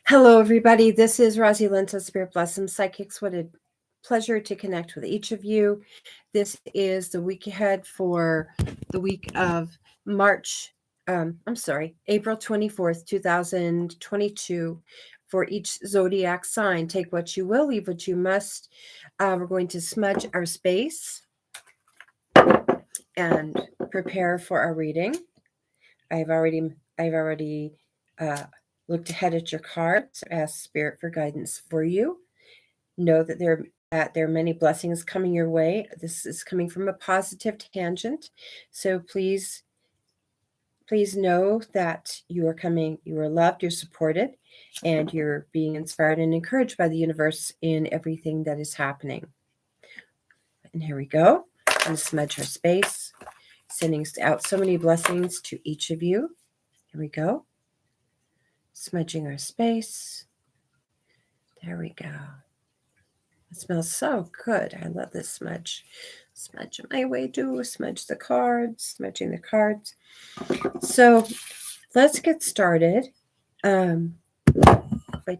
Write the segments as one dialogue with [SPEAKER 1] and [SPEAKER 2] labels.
[SPEAKER 1] Hello, everybody. This is Razzi Lenta, Spirit Blossom Psychics. What a pleasure to connect with each of you. This is the week ahead for the week of April 24th, 2022 for each Zodiac sign. Take what you will, leave what you must. We're going to smudge our space and prepare for our reading. I've already looked ahead at your cards, asked Spirit for guidance for you. Know that there are many blessings coming your way. This is coming from a positive tangent. So please know that you are loved, you're supported, and you're being inspired and encouraged by the universe in everything that is happening. And here we go. I'm going to smudge our space, sending out so many blessings to each of you. Here we go. Smudging our space. There we go. It smells so good. I love this smudge. Smudge my way to smudge the cards, smudging the cards. So let's get started by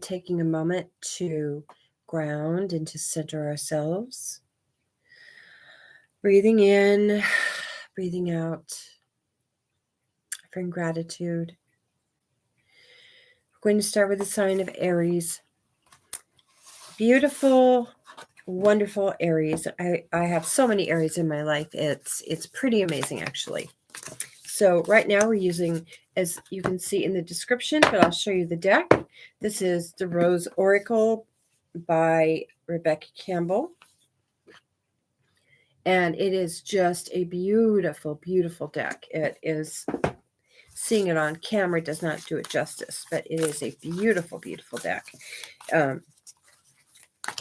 [SPEAKER 1] taking a moment to ground and to center ourselves. Breathing in, breathing out, offering gratitude. We're going to start with the sign of Aries. Beautiful, wonderful Aries. I have so many Aries in my life. It's pretty amazing, actually. So right now we're using, as you can see in the description, but I'll show you the deck. This is the Rose Oracle by Rebecca Campbell. And it is just a beautiful, beautiful deck. It is, seeing it on camera does not do it justice, but it is a beautiful, beautiful deck. And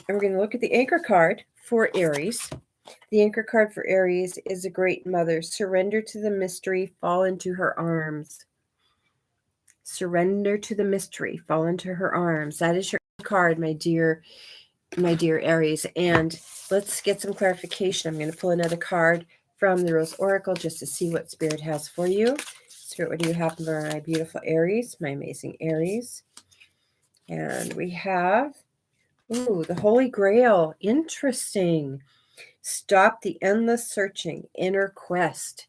[SPEAKER 1] we're going to look at the anchor card for Aries. The anchor card for Aries is a great mother. Surrender to the mystery, fall into her arms. Surrender to the mystery, fall into her arms. That is your card, my dear Aries. And let's get some clarification. I'm going to pull another card from the Rose Oracle just to see what Spirit has for you. Spirit, what do you have for my beautiful Aries, my amazing Aries? And we have, the Holy Grail. Interesting. Stop the endless searching, inner quest.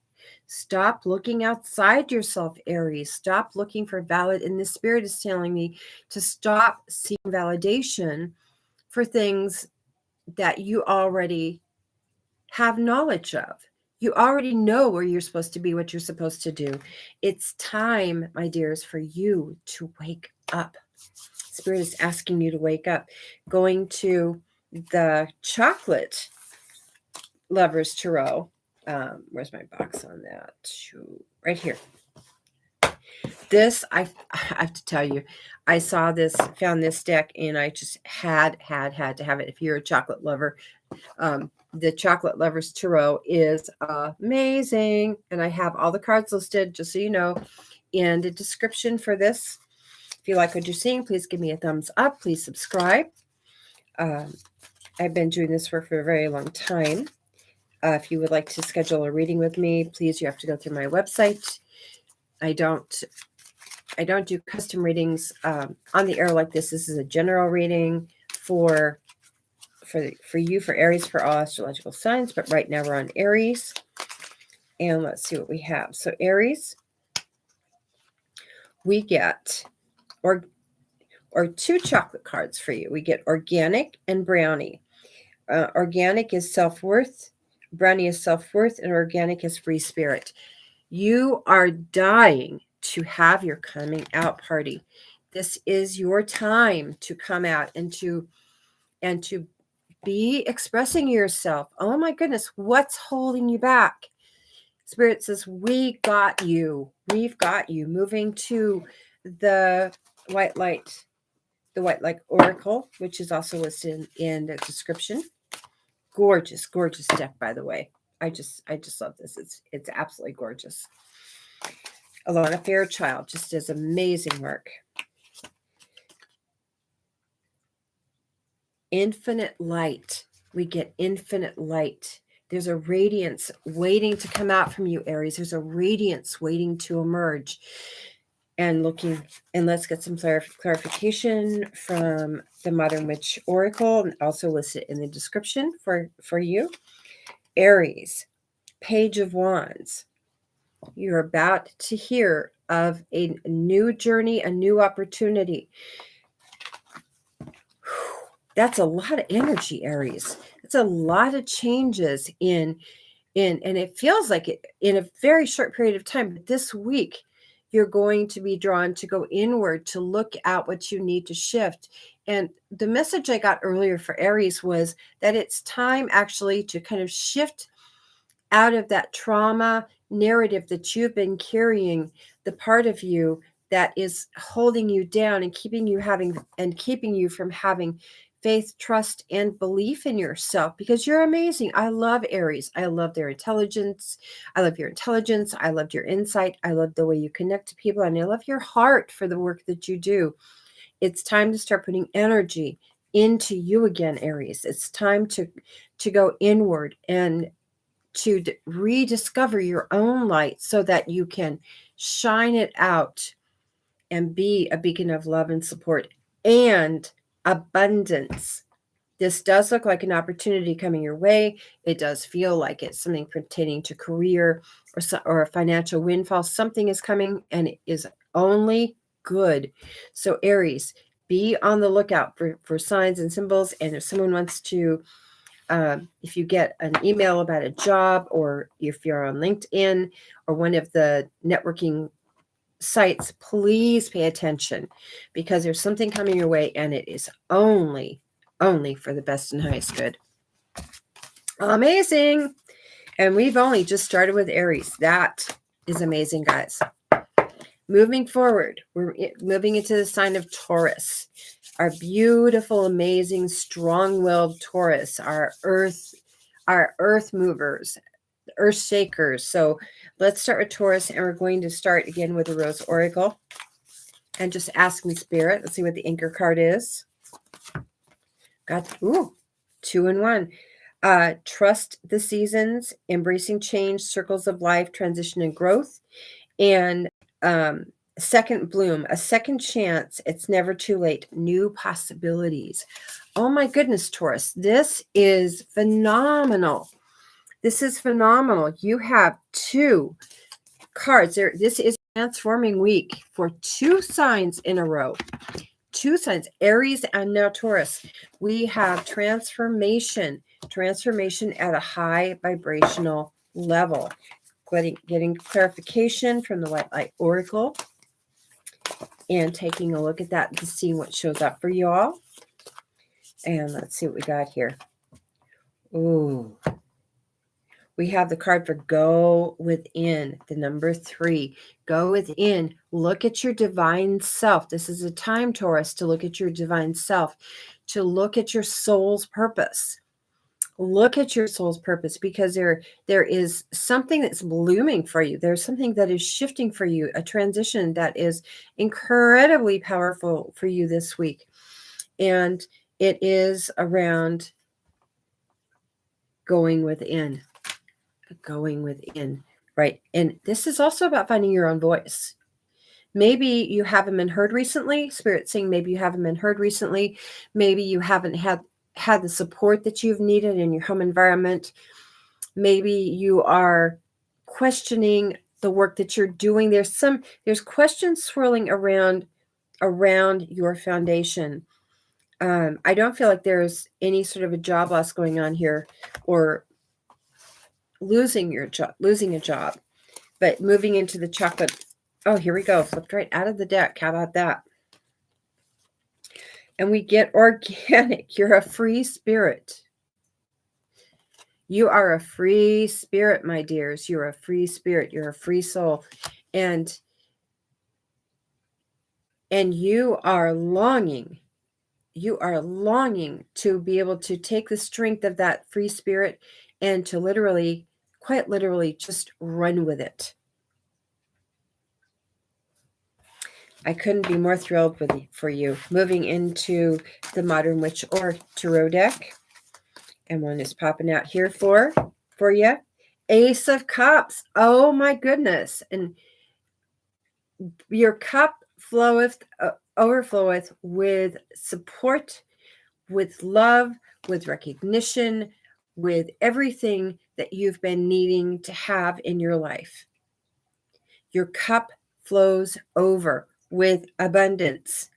[SPEAKER 1] Stop looking outside yourself, Aries. Stop looking for and the Spirit is telling me to stop seeking validation for things that you already have knowledge of. You already know where you're supposed to be, what you're supposed to do. It's time, my dears, for you to wake up. Spirit is asking you to wake up. Going to the chocolate Lovers Tarot. Where's my box on that? Right here. This, I have to tell you, I saw this, found this deck, and I just had to have it. If you're a chocolate lover, the Chocolate Lovers Tarot is amazing. And I have all the cards listed, just so you know, in the description for this. If you like what you're seeing, please give me a thumbs up. Please subscribe. I've been doing this work for a very long time. If you would like to schedule a reading with me, please, you have to go through my website. I don't do custom readings on the air like this. This is a general reading for you, for Aries, for all astrological signs. But right now we're on Aries. And let's see what we have. So Aries, we get or two chocolate cards for you. We get organic and brownie. Organic is self-worth. Brownie is self-worth, and organic is free spirit. You are dying to have your coming out party. This is your time to come out and to be expressing yourself. Oh my goodness, what's holding you back? Spirit says, we got you. We've got you. Moving to the White Light Oracle, which is also listed in the description. Gorgeous, gorgeous deck, by the way. I just love this. It's absolutely gorgeous. Alana Fairchild just does amazing work. Infinite light. We get infinite light. There's a radiance waiting to come out from you, Aries. There's a radiance waiting to emerge. and looking, and let's get some clarification from the Modern Witch Oracle, and also listed in the description for you. Aries, Page of Wands. You're about to hear of a new journey, a new opportunity. That's a lot of energy, Aries. It's a lot of changes in and it feels like it in a very short period of time. But this week, you're going to be drawn to go inward, to look at what you need to shift. And the message I got earlier for Aries was that it's time actually to kind of shift out of that trauma narrative that you've been carrying, the part of you that is holding you down and keeping you from having faith, trust, and belief in yourself, because you're amazing. I love Aries. I love their intelligence. I love your intelligence. I love your insight. I love the way you connect to people, and I love your heart for the work that you do. It's time to start putting energy into you again, Aries. It's time to go inward and to rediscover your own light so that you can shine it out and be a beacon of love and support and abundance. This does look like an opportunity coming your way. It does feel like it's something pertaining to career or a financial windfall. Something is coming, and it is only good. So Aries, be on the lookout for signs and symbols. And if someone wants to, if you get an email about a job, or if you're on LinkedIn or one of the networking sites, please pay attention, because there's something coming your way, and it is only for the best and highest good. Amazing. And we've only just started with Aries. That is amazing, guys. Moving forward, we're moving into the sign of Taurus. Our beautiful, amazing, strong-willed Taurus, our earth movers, earth shakers. So let's start with Taurus, and we're going to start again with the Rose Oracle and just asking Spirit. Let's see what the anchor card is. Got 2 in 1. Trust the seasons, embracing change, circles of life, transition and growth, and second bloom, a second chance. It's never too late. New possibilities. Oh my goodness, Taurus. This is phenomenal. This is phenomenal. You have 2 cards there. This is a transforming week for 2 signs in a row. 2 signs, Aries and now Taurus. We have transformation at a high vibrational level. Getting clarification from the White Light Oracle and taking a look at that to see what shows up for you all. And let's see what we got here. Ooh. We have the card for go within, the number 3. Go within. Look at your divine self. This is a time, Taurus, to look at your divine self, to look at your soul's purpose. Look at your soul's purpose, because there is something that's blooming for you. There's something that is shifting for you, a transition that is incredibly powerful for you this week. And it is around going within, right? And this is also about finding your own voice. Maybe you haven't been heard recently. Spirit saying maybe you haven't been heard recently. Maybe you haven't had the support that you've needed in your home environment. Maybe you are questioning the work that you're doing. There's questions swirling around your foundation. I don't feel like there's any sort of a job loss going on here, or losing a job, but moving into the chocolate. Oh, here we go. Flipped right out of the deck. How about that? And we get organic. You're a free spirit. You are a free spirit, my dears. You're a free spirit. You're a free soul. And you are longing. You are longing to be able to take the strength of that free spirit and to literally, quite literally, just run with it. I couldn't be more thrilled for you. Moving into the Modern Witch or Tarot deck. And one is popping out here for you. Ace of Cups. Oh my goodness. And Your cup overfloweth with support, with love, with recognition, with everything that you've been needing to have in your life. Your cup flows over with abundance.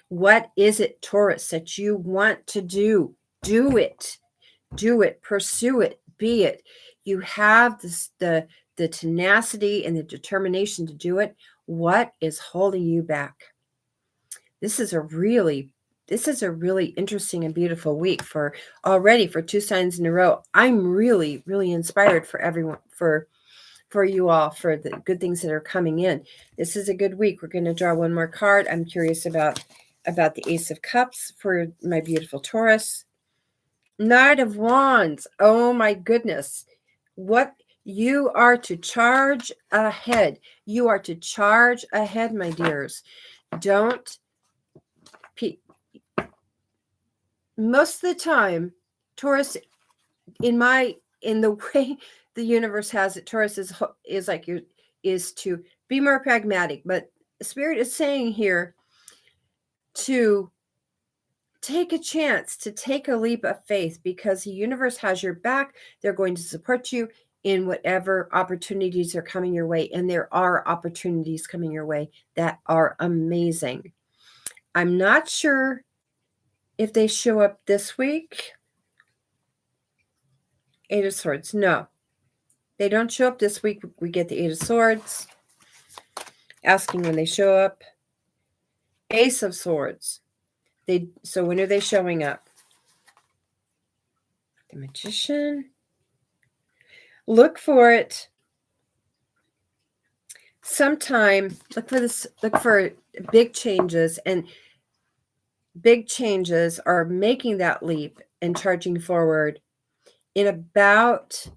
[SPEAKER 1] What is it, Taurus, that you want to do? Do it. Do it. Pursue it. Be it. You have the tenacity and the determination to do it. What is holding you back? This is a really interesting and beautiful week for 2 signs in a row. I'm really, really inspired for everyone, for you all, for the good things that are coming in. This is a good week. We're going to draw one more card. I'm curious about the Ace of Cups for my beautiful Taurus. Knight of Wands. Oh my goodness. What you are to charge ahead. You are to charge ahead, my dears. Don't most of the time, Taurus, in the way the universe has it, Taurus is to be more pragmatic. But Spirit is saying here to take a chance, to take a leap of faith, because the universe has your back. They're going to support you in whatever opportunities are coming your way. And there are opportunities coming your way that are amazing. I'm not sure if they show up this week. Eight of Swords. No, they don't show up this week. We get the Eight of Swords. Asking when they show up. Ace of Swords. So when are they showing up? The Magician. Look for it. Sometime, look for big changes, and big changes are making that leap and charging forward in about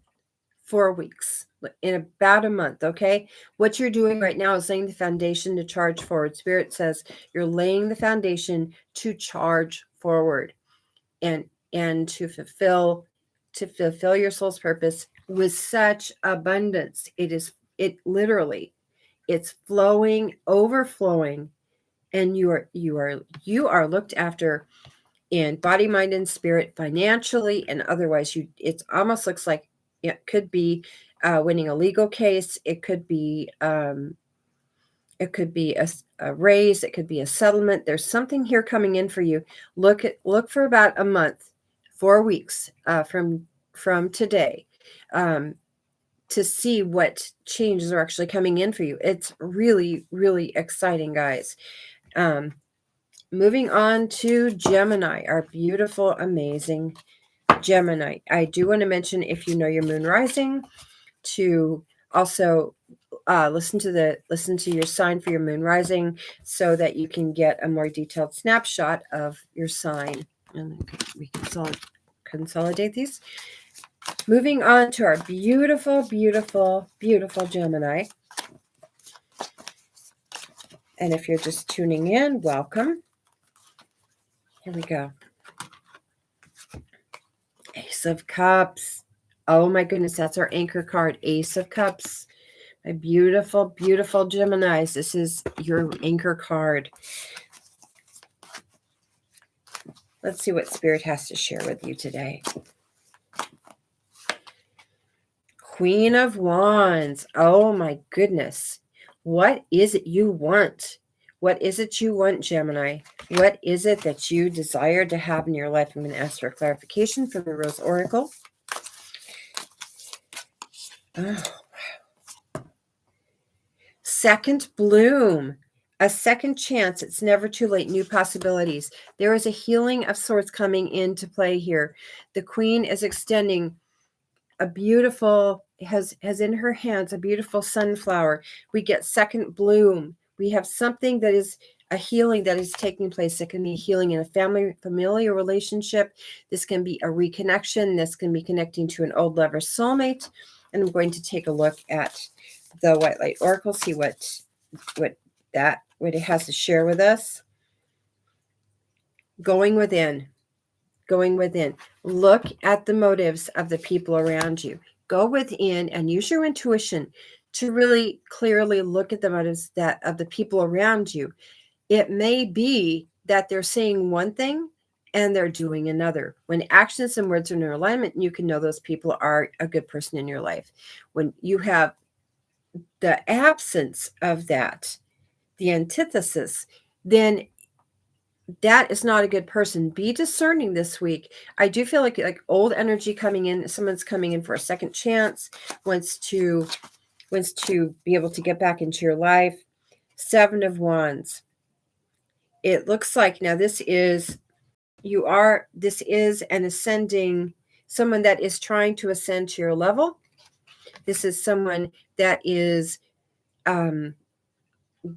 [SPEAKER 1] 4 weeks, in about a month. Okay. What you're doing right now is laying the foundation to charge forward. Spirit says you're laying the foundation to charge forward and to fulfill your soul's purpose with such abundance. It's flowing, overflowing, and you are looked after in body, mind, and spirit, financially and otherwise. It almost looks like it could be winning a legal case. It could be a raise. It could be a settlement. There's something here coming in for you. Look for about a month, 4 weeks from today, to see what changes are actually coming in for you. It's really, really exciting, guys. Moving on to Gemini, our beautiful, amazing Gemini. I do want to mention, if you know your moon rising, to also listen to your sign for your moon rising, so that you can get a more detailed snapshot of your sign. And we can consolidate these. Moving on to our beautiful, beautiful, beautiful Gemini. And if you're just tuning in, welcome. Here we go. Ace of Cups. Oh my goodness, that's our anchor card. Ace of Cups. My beautiful, beautiful Geminis. This is your anchor card. Let's see what Spirit has to share with you today. Queen of Wands. Oh my goodness. What is it you want? What is it you want, Gemini? What is it that you desire to have in your life? I'm going to ask for clarification from the Rose Oracle. Oh, wow. Second bloom. A second chance. It's never too late. New possibilities. There is a healing of sorts coming into play here. The Queen is extending a beautiful, has in her hands a beautiful sunflower. We get second bloom. We have something that is a healing that is taking place. It can be healing in a familiar relationship. This can be a reconnection. This can be connecting to an old lover, soulmate. And I'm going to take a look at the White Light Oracle, see what it has to share with us. Going within. Look at the motives of the people around you. Go within and use your intuition to really clearly look at the motives that of the people around you. It may be that they're saying one thing and they're doing another. When actions and words are in alignment, you can know those people are a good person in your life. When you have the absence of that, the antithesis, then that is not a good person. Be discerning this week. I do feel like old energy coming in. Someone's coming in for a second chance, wants to be able to get back into your life. 7 of Wands. It looks like now this is an ascending, someone that is trying to ascend to your level. This is someone that is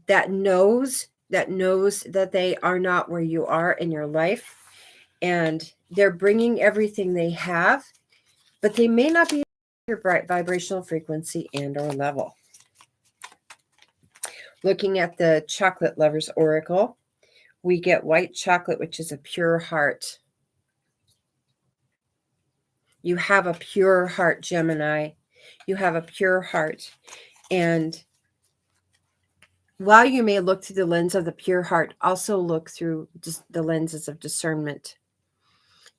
[SPEAKER 1] that knows that they are not where you are in your life, and they're bringing everything they have, but they may not be your bright vibrational frequency and or level. Looking at the Chocolate Lovers Oracle, we get white chocolate, which is a pure heart. You have a pure heart, Gemini. You have a pure heart. And while you may look through the lens of the pure heart, also look through just the lenses of discernment.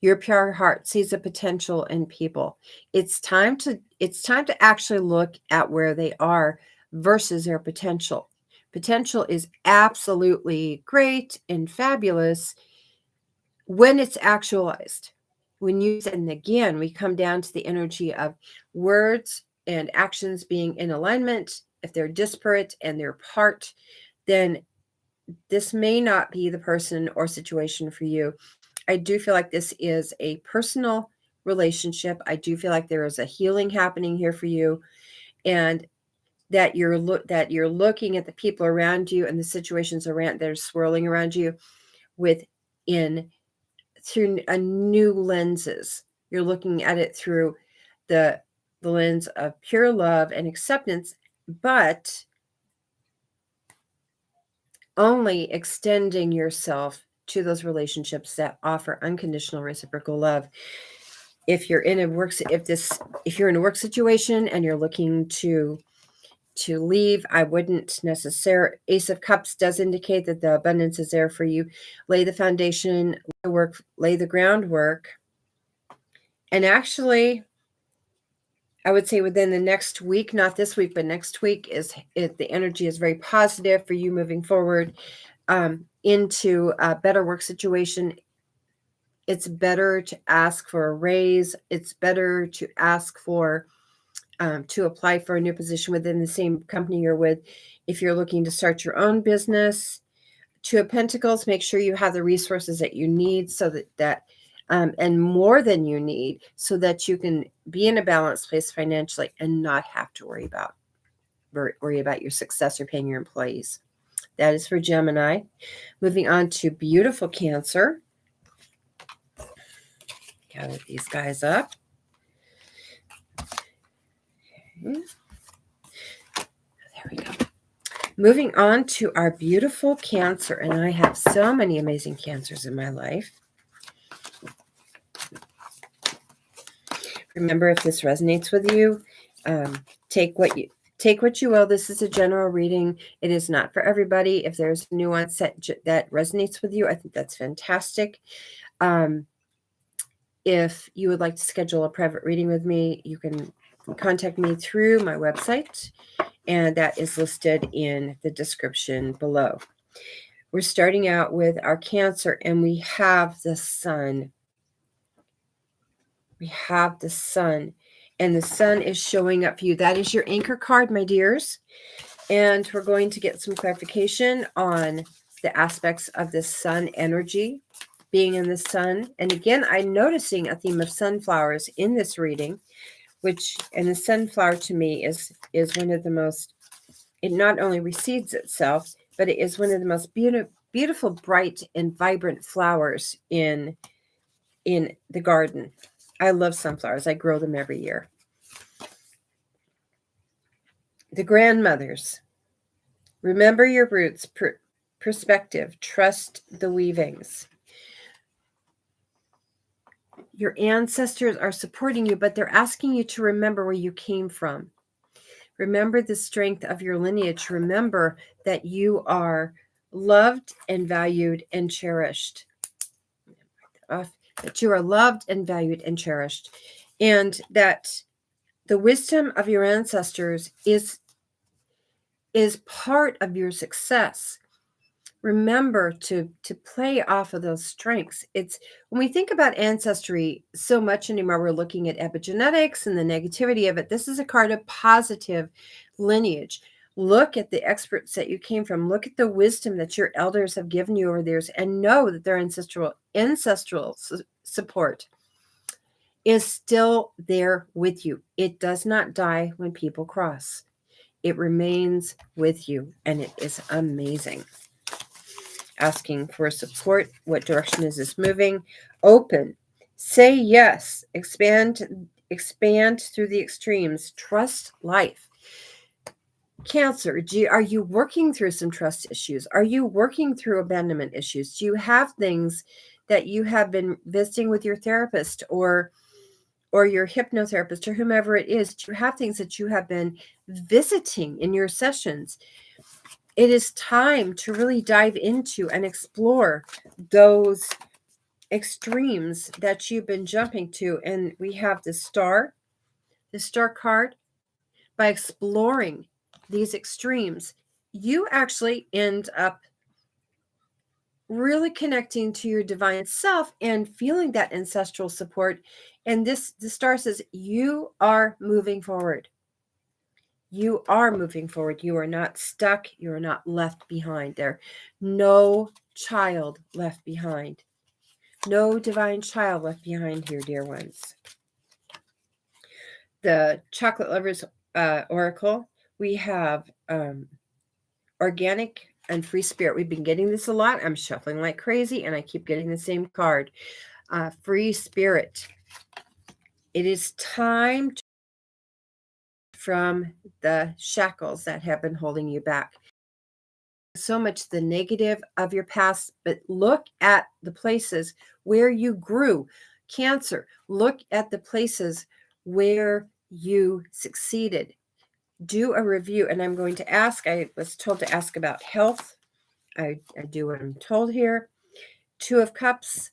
[SPEAKER 1] Your pure heart sees a potential in people. It's time to actually look at where they are versus their potential. Potential is absolutely great and fabulous when it's actualized. And again, we come down to the energy of words and actions being in alignment. If they're disparate and they're apart, then this may not be the person or situation for you. I do feel like this is a personal relationship. I do feel like there is a healing happening here for you, and that you're looking at the people around you and the situations around that are swirling around you through a new lenses. You're looking at it through the lens of pure love and acceptance, but only extending yourself to those relationships that offer unconditional reciprocal love. If you're in a work situation and you're looking to leave, I wouldn't necessarily. Ace of Cups does indicate that the abundance is there for you. Lay the foundation, lay the groundwork. And actually, I would say within the next week, not this week, but next week, the energy is very positive for you moving forward into a better work situation. It's better to ask for a raise. It's better to ask for to apply for a new position within the same company you're with. If you're looking to start your own business, 2 of Pentacles, make sure you have the resources that you need so that and more than you need, so that you can be in a balanced place financially and not have to worry about your success or paying your employees. That is for Gemini. Moving on to beautiful Cancer. Gather these guys up. Okay. There we go. Moving on to our beautiful Cancer, and I have so many amazing Cancers in my life. Remember, if this resonates with you, take what you will. This is a general reading. It is not for everybody. If there's nuance that resonates with you, I think that's fantastic. If you would like to schedule a private reading with me, you can contact me through my website, and that is listed in the description below. We're starting out with our Cancer, and we have the Sun. We have the Sun, and the Sun is showing up for you. That is your anchor card, my dears. And we're going to get some clarification on the aspects of the Sun energy being in the Sun. And again, I'm noticing a theme of sunflowers in this reading, and the sunflower to me is one of the most, it not only reseeds itself, but it is one of the most beautiful, bright, and vibrant flowers in the garden. I love sunflowers. I grow them every year. The grandmothers. Remember your roots, perspective, trust the weavings. Your ancestors are supporting you, but they're asking you to remember where you came from. Remember the strength of your lineage. Remember that you are loved and valued and cherished. That you are loved and valued and cherished. And that the wisdom of your ancestors is part of your success. Remember to play off of those strengths. It's when we think about ancestry so much anymore, we're looking at epigenetics and the negativity of it. This is a card of positive lineage. Look at the experts that you came from. Look at the wisdom that your elders have given you over the years, and know that their ancestral support is still there with you. It does not die when people cross. It remains with you, and it is amazing. Asking for support. What direction is this moving? Open. Say yes. Expand through the extremes. Trust life. Cancer, are you working through some trust issues? Are you working through abandonment issues? Do you have things that you have been visiting with your therapist or your hypnotherapist or whomever it is? Do you have things that you have been visiting in your sessions? It is time to really dive into and explore those extremes that you've been jumping to. And we have the star card. By exploring these extremes, you actually end up really connecting to your divine self and feeling that ancestral support. And the star says you are moving forward. You are moving forward. You are not stuck. You are not left behind. There, no child left behind. No divine child left behind here, dear ones. The Chocolate Lovers Oracle, we have organic and free spirit. We've been getting this a lot. I'm shuffling like crazy, and I keep getting the same card. Free spirit. It is time to from the shackles that have been holding you back. So much the negative of your past, but look at the places where you grew. Cancer, look at the places where you succeeded. Do a review, and I'm going to ask, I was told to ask about health. I do what I'm told here. Two of Cups,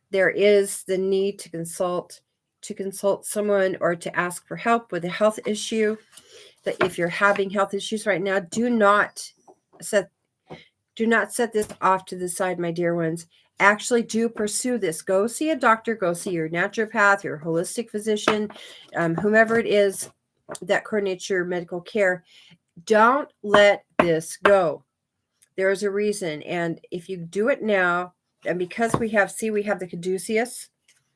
[SPEAKER 1] there is the need to consult someone or to ask for help with a health issue. That if you're having health issues right now, do not set this off to the side, my dear ones. Actually do pursue this. Go see a doctor, go see your naturopath, your holistic physician, whomever it is that coordinates your medical care. Don't let this go. There's a reason. And if you do it now, and because we have the caduceus,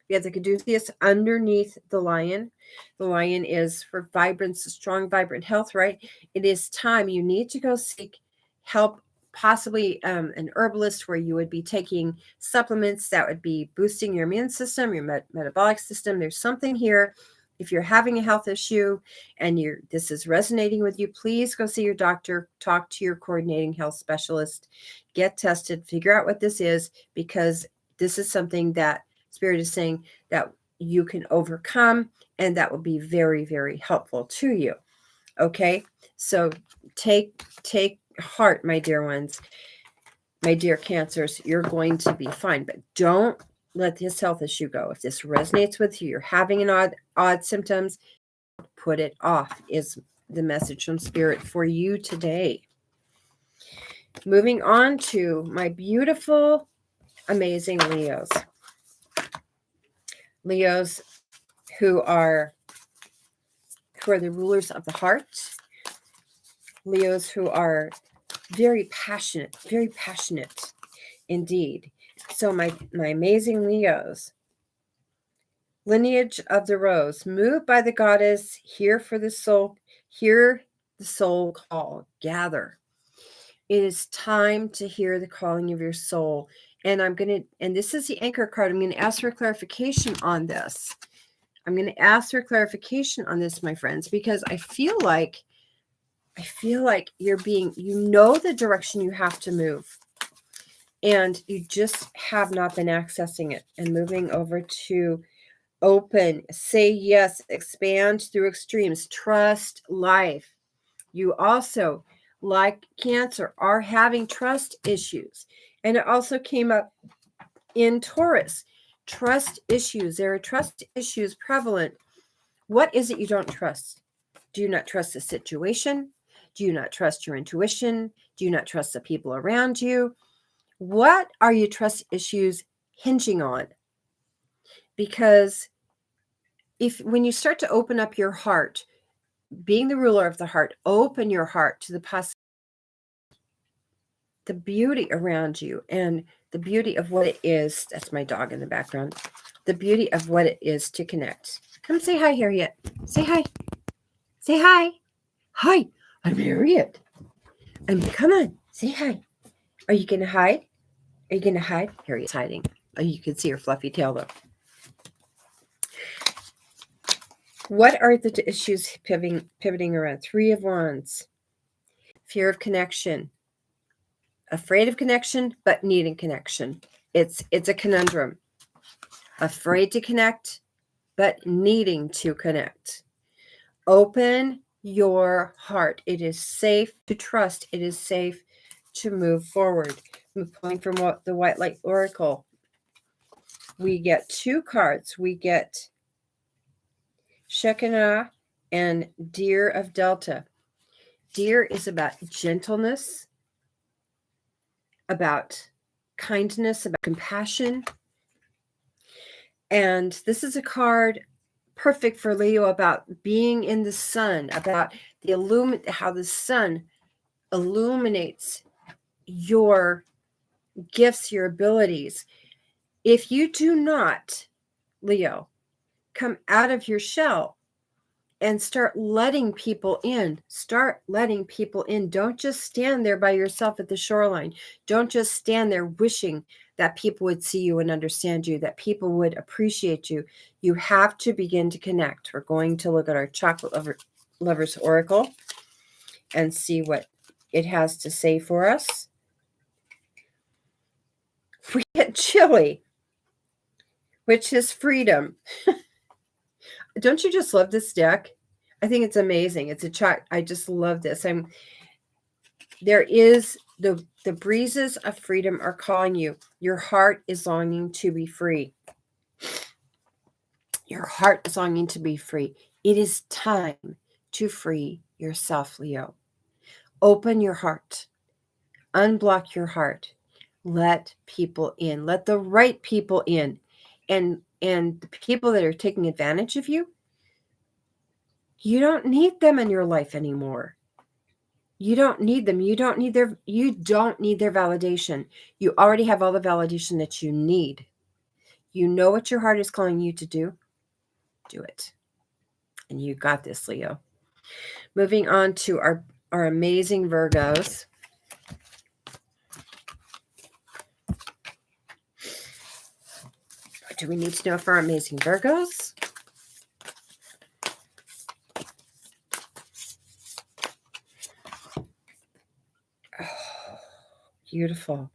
[SPEAKER 1] we have the caduceus underneath the lion. The lion is for vibrance, strong, vibrant health, right? It is time. You need to go seek help, possibly an herbalist where you would be taking supplements that would be boosting your immune system, your metabolic system. There's something here. If you're having a health issue and this is resonating with you, please go see your doctor, talk to your coordinating health specialist, get tested, figure out what this is, because this is something that Spirit is saying that you can overcome, and that will be very, very helpful to you. Okay, so take heart, my dear ones, my dear Cancers. You're going to be fine, but don't let this health issue go. If this resonates with you, you're having an odd symptoms, put it off, is the message from Spirit for you today. Moving on to my beautiful, amazing Leos. Leos who are the rulers of the heart. Leos who are very passionate indeed. So my amazing Leos, lineage of the rose, moved by the goddess, here for the soul, hear the soul call, gather. It is time to hear the calling of your soul. And this is the anchor card. I'm going to ask for clarification on this. I'm going to ask for clarification on this, my friends, because I feel like you're the direction you have to move, and you just have not been accessing it. And moving over to open, say yes, expand through extremes, trust life. You also, like Cancer, are having trust issues. And it also came up in Taurus. Trust issues. There are trust issues prevalent. What is it you don't trust? Do you not trust the situation? Do you not trust your intuition? Do you not trust the people around you? What are your trust issues hinging on? Because when you start to open up your heart, being the ruler of the heart, open your heart to the beauty around you and the beauty of what it is. That's my dog in the background. The beauty of what it is to connect. Come say hi, Harriet. Say hi. Say hi. Hi, I'm Harriet. Come on, say hi. Are you going to hide? Are you going to hide? Harriet's hiding. Oh, you can see her fluffy tail, though. What are the issues pivoting around? Three of Wands. Fear of connection. Afraid of connection, but needing connection. It's a conundrum. Afraid to connect, but needing to connect. Open your heart. It is safe to trust. It is safe to move forward. I'm pulling from the White Light Oracle. We get two cards. We get Shekinah and Deer of Delta. Deer is about gentleness, about kindness, about compassion. And this is a card perfect for Leo about being in the sun, about how the sun illuminates your gifts, your abilities. If you do not, Leo, come out of your shell and start letting people in, Don't just stand there by yourself at the shoreline. Don't just stand there wishing that people would see you and understand you, that people would appreciate you. You have to begin to connect. We're going to look at our Chocolate Lovers Oracle and see what it has to say for us. We get Chili, which is freedom. Don't you just love this deck? I think it's amazing. It's I just love this. There is the breezes of freedom are calling you. Your heart is longing to be free. Your heart is longing to be free. It is time to free yourself, Leo. Open your heart. Unblock your heart. Let people in. Let the right people in. And the people that are taking advantage of you, you don't need them in your life anymore. You don't need them. You don't need their validation. You already have all the validation that you need. You know what your heart is calling you to do. Do it. And you got this, Leo. Moving on to our amazing Virgos. What do we need to know for our amazing Virgos? Oh, beautiful.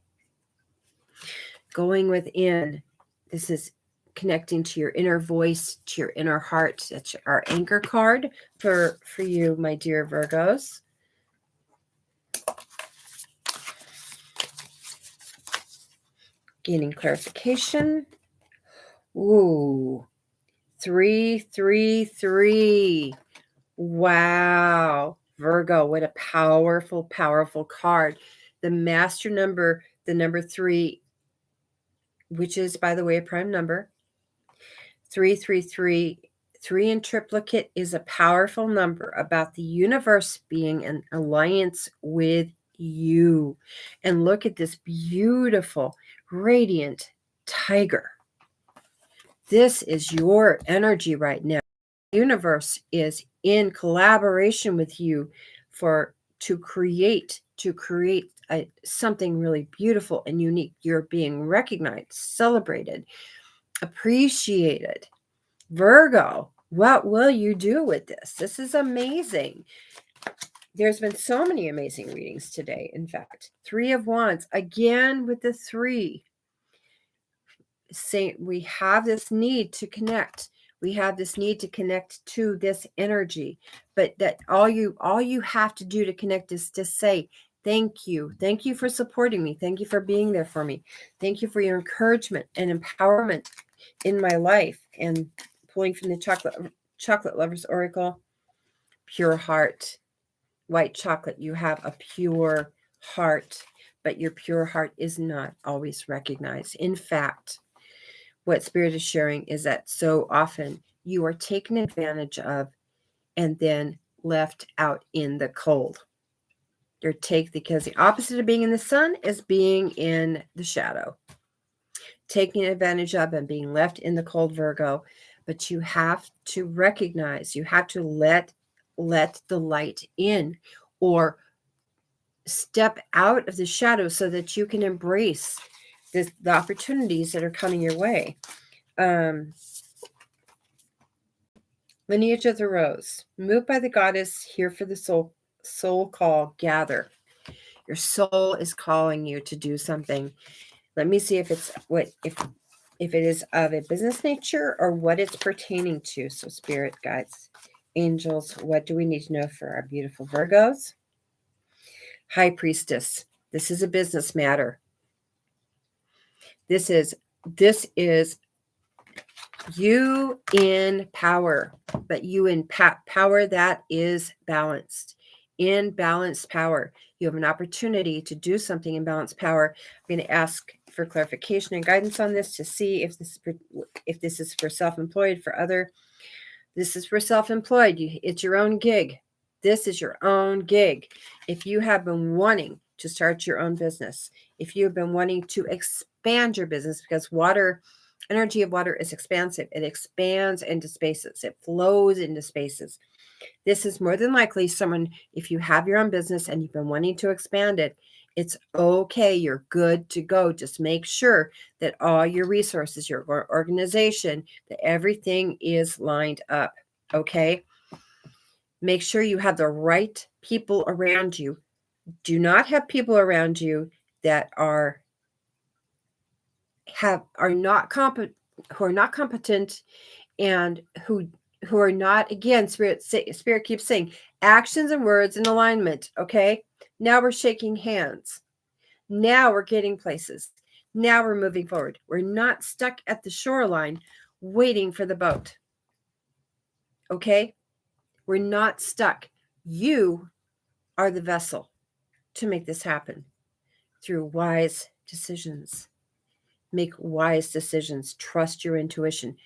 [SPEAKER 1] Going within. This is connecting to your inner voice, to your inner heart. That's our anchor card for you, my dear Virgos. Gaining clarification. Ooh, 333. Wow. Virgo, what a powerful, powerful card. The master number, the number 3, which is, by the way, a prime number. 333, 3 in triplicate is a powerful number about the universe being an alliance with you. And look at this beautiful, radiant tiger. This is your energy right now. The universe is in collaboration with you to create something really beautiful and unique. You're being recognized, celebrated, appreciated. Virgo, what will you do with this? This is amazing. There's been so many amazing readings today. In fact, 3 of Wands, again with the 3. We have this need to connect. We have this need to connect to this energy, but that all you have to do to connect is to say, thank you. Thank you for supporting me. Thank you for being there for me. Thank you for your encouragement and empowerment in my life. And pulling from the chocolate lovers oracle, pure heart, white chocolate. You have a pure heart, but your pure heart is not always recognized. In fact, what Spirit is sharing is that so often you are taken advantage of and then left out in the cold. Because the opposite of being in the sun is being in the shadow. Taking advantage of and being left in the cold, Virgo. But you have to recognize, you have to let the light in, or step out of the shadow so that you can embrace the opportunities that are coming your way. Lineage of the Rose. Moved by the goddess, here for the soul call, gather. Your soul is calling you to do something. Let me see if it's if it is of a business nature or what it's pertaining to. So Spirit, guides, angels, what do we need to know for our beautiful Virgos? High Priestess. This is a business matter. This is you in power, but you in power that is balanced. In balanced power, you have an opportunity to do something in balanced power. I'm going to ask for clarification and guidance on this to see if this is for self-employed, for other. This is for self-employed. It's your own gig. This is your own gig. If you have been wanting to start your own business, if you have been wanting to expand your business, because energy of water is expansive. It expands into spaces. It flows into spaces. This is more than likely someone, if you have your own business and you've been wanting to expand it, it's okay. You're good to go. Just make sure that all your resources, your organization, that everything is lined up. Okay. Make sure you have the right people around you. Do not have people around you that are not competent and who are not, again, spirit keeps saying actions and words in alignment. Okay, now we're shaking hands, now we're getting places, now we're moving forward. We're not stuck at the shoreline waiting for the boat. Okay, we're not stuck. You are the vessel to make this happen through wise decisions. Make wise decisions. Trust your intuition.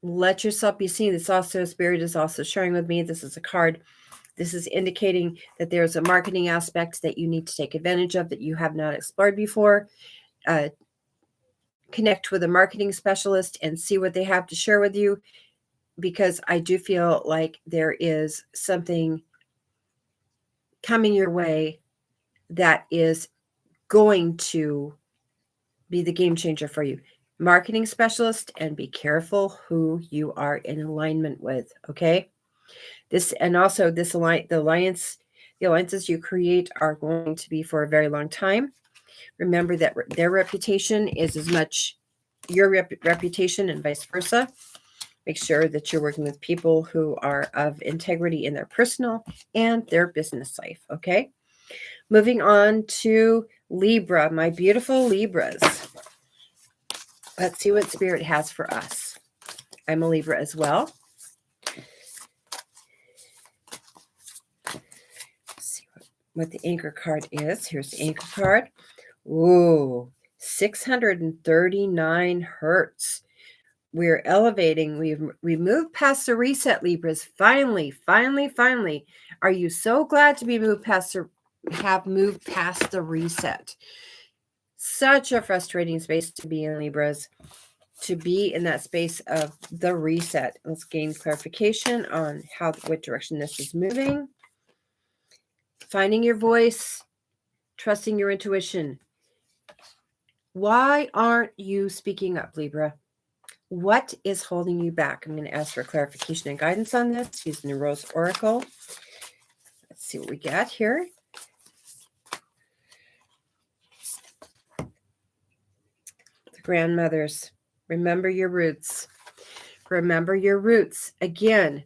[SPEAKER 1] Let yourself be seen. This also, Spirit is also sharing with me. This is a card. This is indicating that there's a marketing aspect that you need to take advantage of that you have not explored before. Connect with a marketing specialist and see what they have to share with you, because I do feel like there is something coming your way that is going to be the game changer for you. Marketing specialist, and be careful who you are in alignment with. Okay. The alliances you create are going to be for a very long time. Remember that their reputation is as much your reputation, and vice versa. Make sure that you're working with people who are of integrity in their personal and their business life. Okay. Moving on to Libra, my beautiful Libras. Let's see what Spirit has for us. I'm a Libra as well. Let's see what the anchor card is. Here's the anchor card. Ooh, 639 hertz. We're elevating. We've moved past the reset, Libras. Finally. Are you so glad to be moved past the reset? Such a frustrating space to be in, Libras. To be in that space of the reset. Let's gain clarification on what direction this is moving. Finding your voice, trusting your intuition. Why aren't you speaking up, Libra? What is holding you back? I'm going to ask for clarification and guidance on this using the Rose Oracle. Let's see what we got here. The grandmothers, remember your roots. Remember your roots. Again,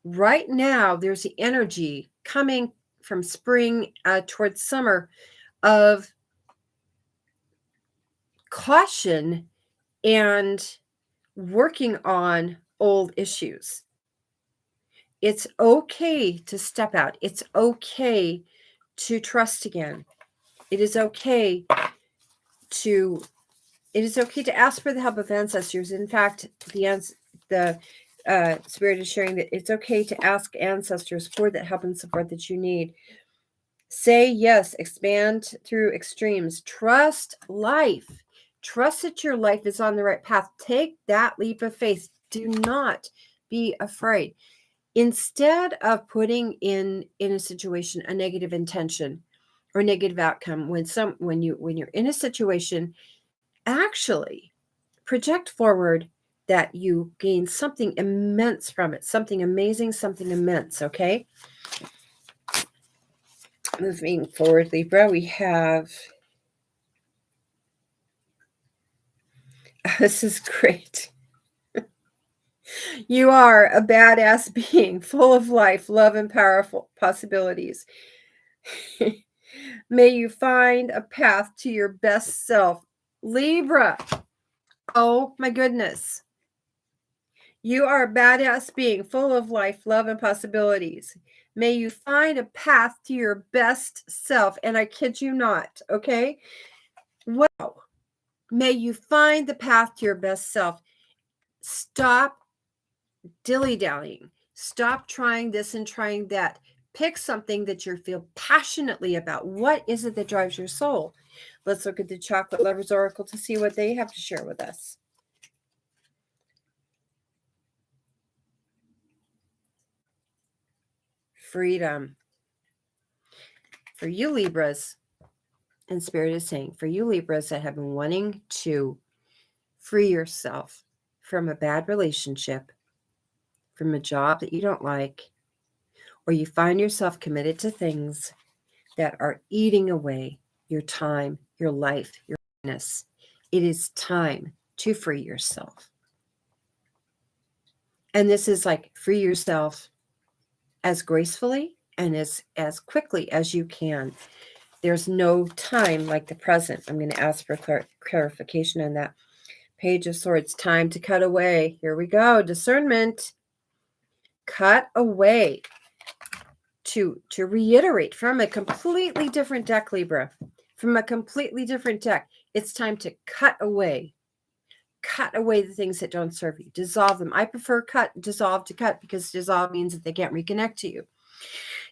[SPEAKER 1] right now, there's the energy coming from spring towards summer of caution and working on old issues. It's okay to step out. It's okay to trust again. It is okay to ask for the help of ancestors. In fact, the Spirit is sharing that it's okay to ask ancestors for that help and support that you need. Say yes, expand through extremes. Trust life. Trust that your life is on the right path. Take that leap of faith. Do not be afraid. Instead of putting in a situation a negative intention or negative outcome, when you're in a situation, actually project forward that you gain something immense from it, something amazing, something immense, okay? Moving forward, Libra, we have, this is great. You are a badass being, full of life, love, and powerful possibilities. May you find a path to your best self. Libra, oh my goodness. You are a badass being, full of life, love, and possibilities. May you find a path to your best self. And I kid you not, okay? Wow. May you find the path to your best self. Stop dilly-dallying. Stop trying this and trying that. Pick something that you feel passionately about. What is it that drives your soul? Let's look at the Chocolate Lovers Oracle to see what they have to share with us. Freedom. For you Libras, and Spirit is saying, for you Libras that have been wanting to free yourself from a bad relationship, from a job that you don't like, or you find yourself committed to things that are eating away your time, your life, your happiness, it is time to free yourself. And this is like free yourself as gracefully and as quickly as you can. There's no time like the present. I'm going to ask for clarification on that. Page of Swords, time to cut away. Here we go. Discernment. Cut away. To reiterate from a completely different deck, Libra. From a completely different deck. It's time to cut away. Cut away the things that don't serve you. Dissolve them. I prefer dissolve to cut because dissolve means that they can't reconnect to you.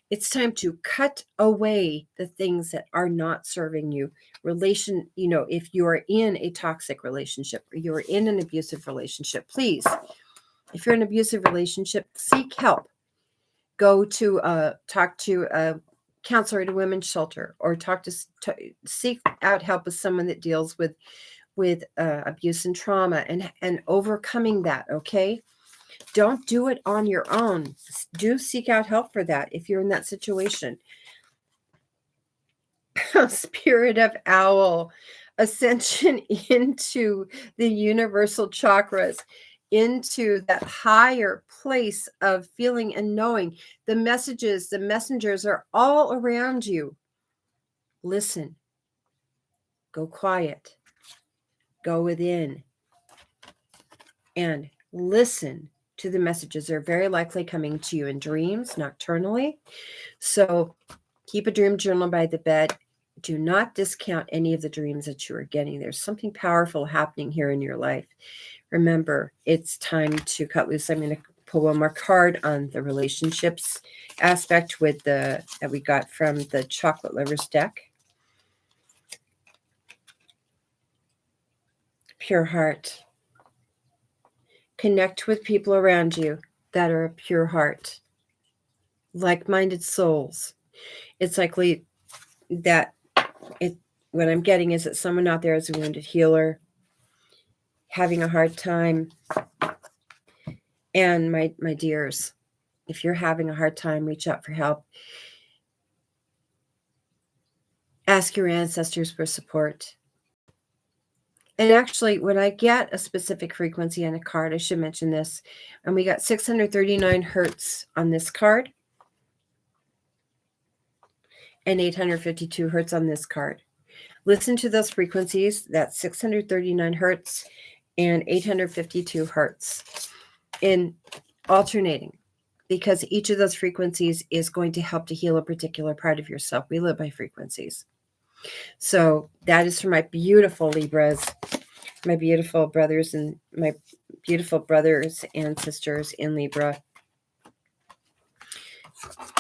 [SPEAKER 1] It's time to cut away the things that are not serving you. If you are in a toxic relationship or you're in an abusive relationship, please, if you're in an abusive relationship, seek help. Go to talk to a counselor at a women's shelter, or seek out help with someone that deals with abuse and trauma and overcoming that. Okay. Don't do it on your own. Do seek out help for that if you're in that situation. Spirit of Owl, ascension into the universal chakras, into that higher place of feeling and knowing. The messengers are all around you. Listen. Go quiet. Go within. And listen to the messages. They're very likely coming to you in dreams, nocturnally. So keep a dream journal by the bed. Do not discount any of the dreams that you are getting. There's something powerful happening here in your life. Remember, it's time to cut loose. I'm going to pull one more card on the relationships aspect that we got from the Chocolate Lovers deck. Pure heart. Connect with people around you that are a pure heart, like-minded souls. It's likely that what I'm getting is that someone out there is a wounded healer, having a hard time. And my dears, if you're having a hard time, reach out for help. Ask your ancestors for support. And actually, when I get a specific frequency on a card, I should mention this, and we got 639 hertz on this card and 852 hertz on this card. Listen to those frequencies, that's 639 hertz and 852 hertz in alternating, because each of those frequencies is going to help to heal a particular part of yourself. We live by frequencies. So that is for my beautiful Libras, my beautiful brothers and sisters in Libra.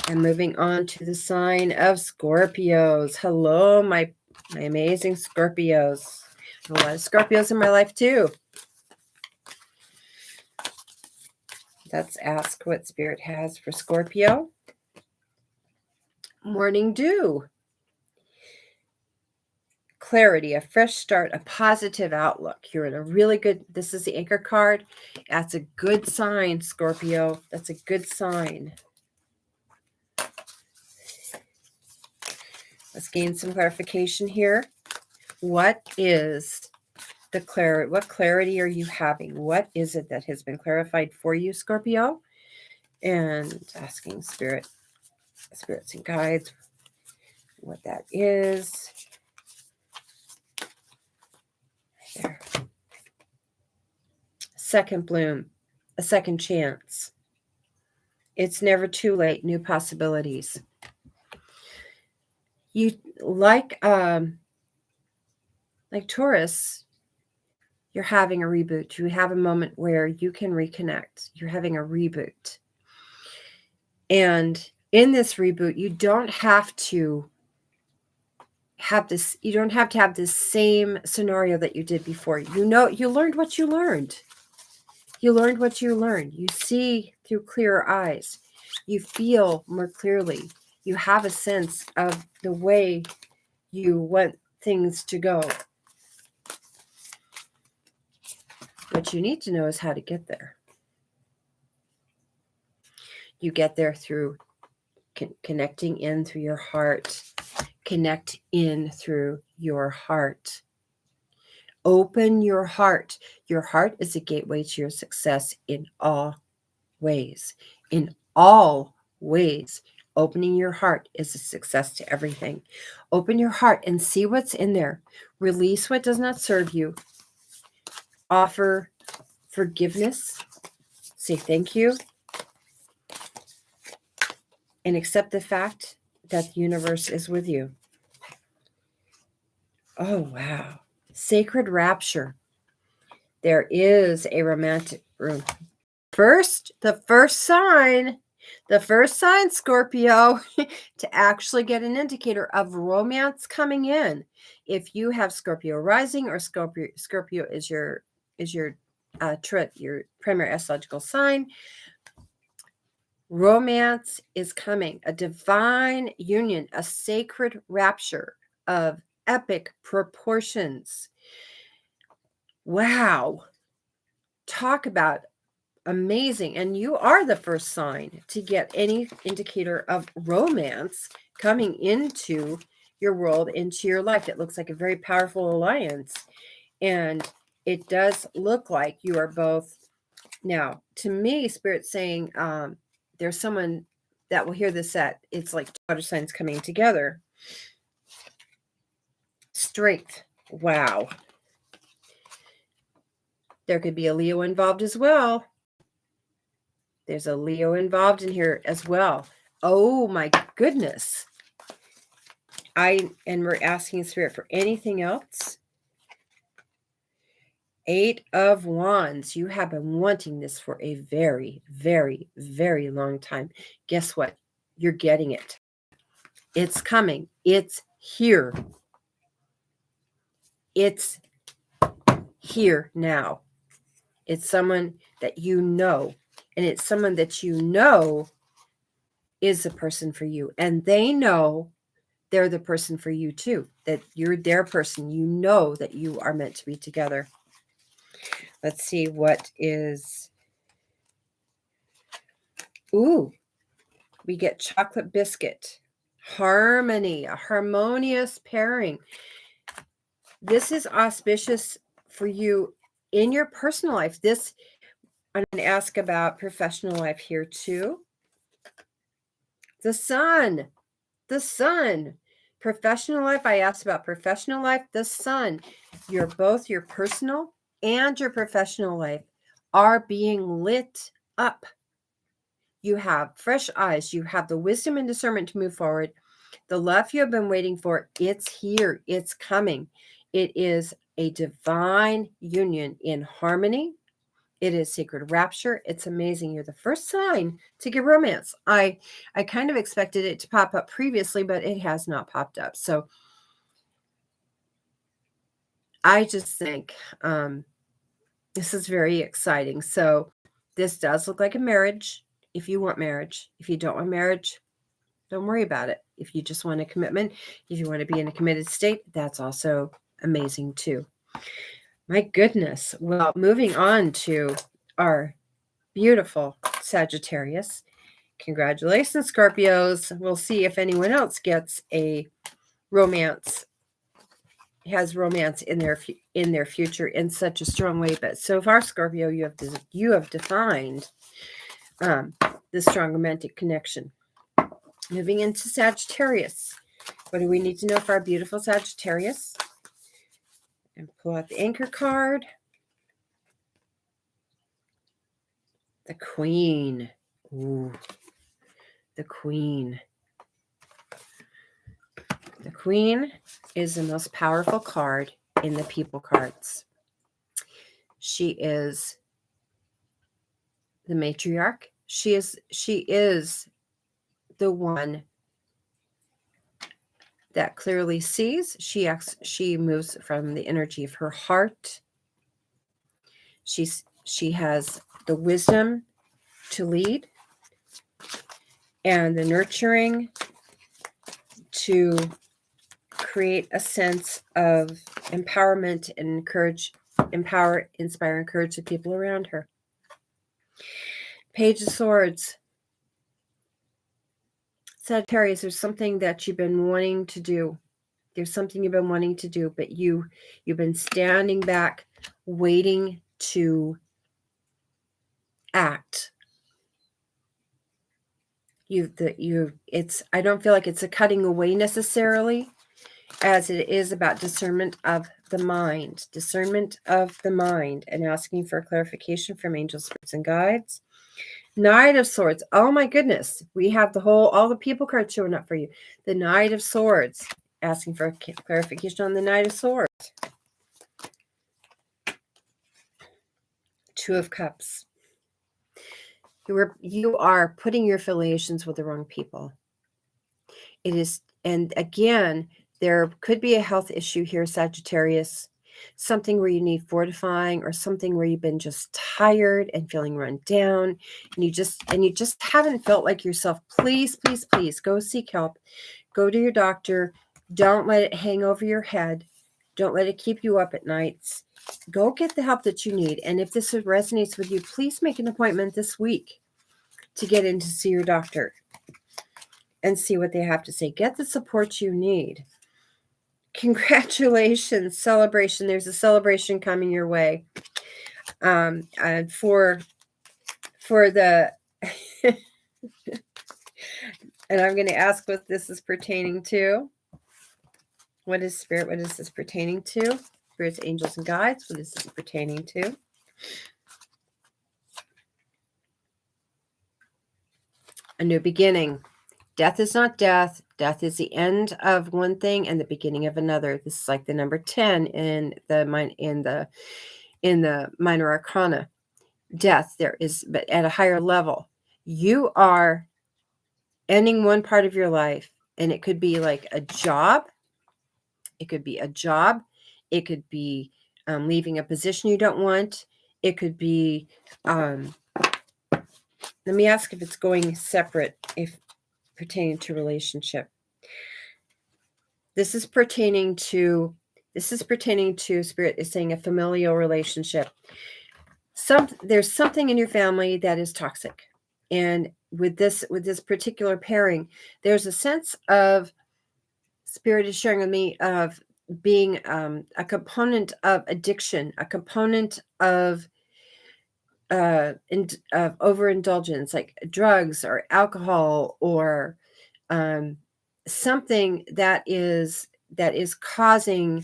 [SPEAKER 1] And moving on to the sign of Scorpios. Hello, my amazing Scorpios. A lot of Scorpios in my life too. Let's ask what Spirit has for Scorpio. Morning dew. Clarity, a fresh start, a positive outlook. You're in a really good, this is the anchor card. That's a good sign, Scorpio. That's a good sign. Let's gain some clarification here. What is the clarity? What clarity are you having? What is it that has been clarified for you, Scorpio? And asking spirits and guides what that is. There. Second bloom, a second chance. It's never too late. New possibilities. You like Taurus, you're having a reboot. You have a moment where you can reconnect. You're having a reboot. And in this reboot, you don't have to have this, you don't have to have this same scenario that you did before. You know, you learned what you learned. You learned what you learned. You see through clearer eyes. You feel more clearly. You have a sense of the way you want things to go. What you need to know is how to get there. You get there through connecting in through your heart. Connect in through your heart. Open your heart. Your heart is a gateway to your success in all ways. In all ways. Opening your heart is a success to everything. Open your heart and see what's in there. Release what does not serve you. Offer forgiveness. Say thank you. And accept the fact that the universe is with you. Oh, wow. Sacred rapture. There is a romantic room. The first sign, Scorpio, to actually get an indicator of romance coming in. If you have Scorpio rising or Scorpio is your primary astrological sign, romance is coming. A divine union, a sacred rapture of epic proportions. Wow. Talk about amazing. And you are the first sign to get any indicator of romance coming into your world, into your life. It looks like a very powerful alliance. And it does look like you are both. Now, to me, Spirit's saying there's someone that will hear this set. It's like water signs coming together. Strength. Wow. There could be a Leo involved as well. There's a Leo involved in here as well. Oh my goodness. And we're asking Spirit for anything else. 8 of Wands. You have been wanting this for a very, very, very long time. Guess what? You're getting it. It's coming. It's here. It's here now. It's someone that you know. And it's someone that you know is the person for you. And they know they're the person for you too. That you're their person. You know that you are meant to be together. Let's see what is. Ooh, we get chocolate biscuit. Harmony, a harmonious pairing. This is auspicious for you in your personal life. This, I'm going to ask about professional life here too. The sun. The sun. Professional life, I asked about professional life. The sun. Both your personal and your professional life are being lit up. You have fresh eyes. You have the wisdom and discernment to move forward. The love you have been waiting for, it's here. It's coming. It is a divine union in harmony. It is sacred rapture. It's amazing. You're the first sign to get romance. I kind of expected it to pop up previously, but it has not popped up. So I just think this is very exciting. So this does look like a marriage. If you want marriage, if you don't want marriage, don't worry about it. If you just want a commitment, if you want to be in a committed state, that's also amazing too. My goodness. Well, moving on to our beautiful Sagittarius. Congratulations, Scorpios. We'll see if anyone else gets a romance, has romance in their future in such a strong way. But so far, Scorpio, you have defined the strong romantic connection. Moving into Sagittarius. What do we need to know for our beautiful Sagittarius? And pull out the anchor card. The Queen. Ooh, the Queen. The Queen is the most powerful card in the people cards. She is the matriarch. She is the one that clearly sees. She moves from the energy of her heart. She has the wisdom to lead and the nurturing to create a sense of empowerment and inspire, encourage the people around her. Page of Swords. Sagittarius, there's something that you've been wanting to do. There's something you've been wanting to do, but you've been standing back, waiting to act. I don't feel like it's a cutting away necessarily, as it is about discernment of the mind. Discernment of the mind, and asking for clarification from angels, spirits, and guides. Knight of Swords. Oh my goodness. We have all the people cards showing up for you. The Knight of Swords. Asking for clarification on the Knight of Swords. Two of Cups. You are putting your affiliations with the wrong people. It is, and again, there could be a health issue here, Sagittarius. Something where you need fortifying, or something where you've been just tired and feeling run down, and you just haven't felt like yourself. Please, please, please go seek help. Go to your doctor. Don't let it hang over your head. Don't let it keep you up at nights. Go get the help that you need. And if this resonates with you, please make an appointment this week to get in to see your doctor and see what they have to say. Get the support you need. Congratulations, celebration. There's a celebration coming your way. And for the, and I'm going to ask what this is pertaining to. What is Spirit? What is this pertaining to? Spirits, angels, and guides. What is this pertaining to? A new beginning. Death is not death. Death is the end of one thing and the beginning of another. This is like the number 10 in the minor arcana. Death, there is, but at a higher level. You are ending one part of your life, and it could be like a job. It could be a job. It could be leaving a position you don't want. It could be, let me ask if it's going separate, if pertaining to relationship. This is pertaining to Spirit is saying a familial relationship. There's something in your family that is toxic. And with this particular pairing, there's a sense of, Spirit is sharing with me of being a component of addiction, a component of overindulgence, like drugs or alcohol, or something that is causing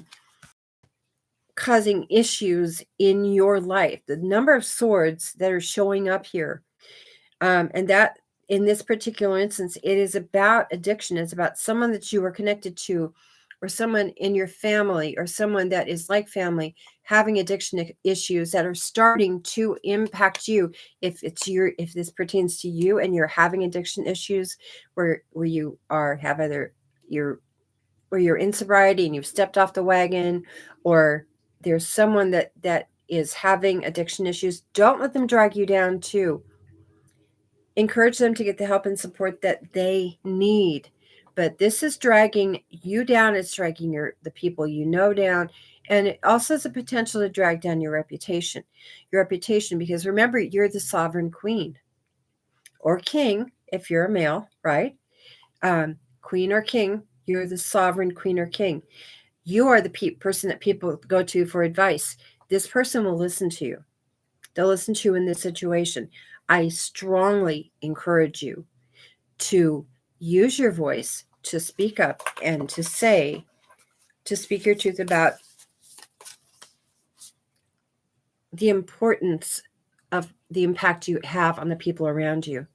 [SPEAKER 1] issues in your life. The number of swords that are showing up here, and that in this particular instance, it is about addiction. It's about someone that you are connected to, or someone in your family, or someone that is like family, having addiction issues that are starting to impact you. If this pertains to you and you're having addiction issues, where you have either you're in sobriety and you've stepped off the wagon, or there's someone that is having addiction issues, don't let them drag you down too. Encourage them to get the help and support that they need. But this is dragging you down. It's dragging the people you know down. And it also has the potential to drag down your reputation. Because remember, you're the sovereign queen or king if you're a male, right? Queen or king, you're the sovereign queen or king. You are the person that people go to for advice. This person will listen to you. They'll listen to you in this situation. I strongly encourage you to use your voice to speak up and to speak your truth about the importance of the impact you have on the people around you.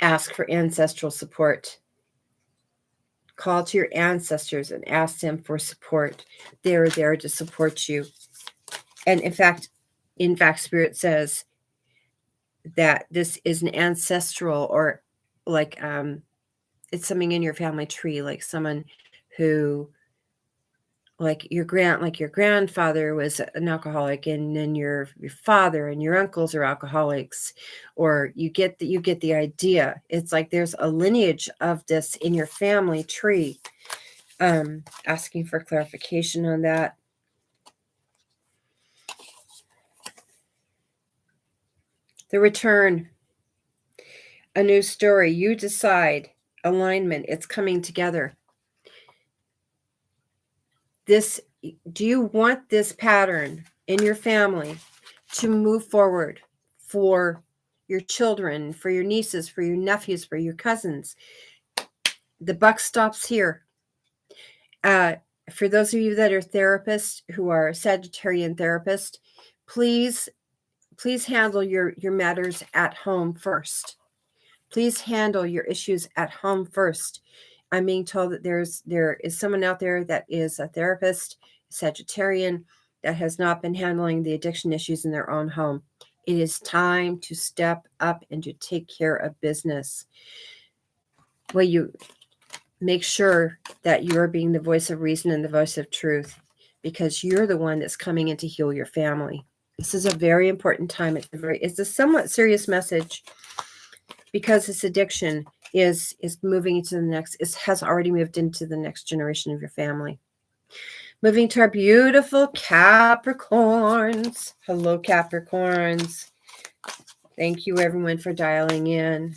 [SPEAKER 1] Ask for ancestral support. Call to your ancestors and ask them for support. They're there to support you. And in fact, Spirit says that this is an ancestral, or like it's something in your family tree, like someone who, like your grandfather was an alcoholic, and then your father and your uncles are alcoholics, or you get the idea. It's like there's a lineage of this in your family tree. Asking for clarification on that. The return, a new story. You decide. Alignment. It's coming together. Do you want this pattern in your family to move forward for your children, for your nieces, for your nephews, for your cousins? The buck stops here. For those of you that are therapists, who are Sagittarian therapists, please handle your matters at home first. Please handle your issues at home first. I'm being told that there is someone out there that is a therapist, Sagittarian, that has not been handling the addiction issues in their own home. It is time to step up and to take care of business. Well, you make sure that you are being the voice of reason and the voice of truth, because you're the one that's coming in to heal your family. This is a very important time. It's a somewhat serious message, because this addiction is moving into the next. It has already moved into the next generation of your family. Moving to our beautiful Capricorns. Hello, Capricorns. Thank you, everyone, for dialing in,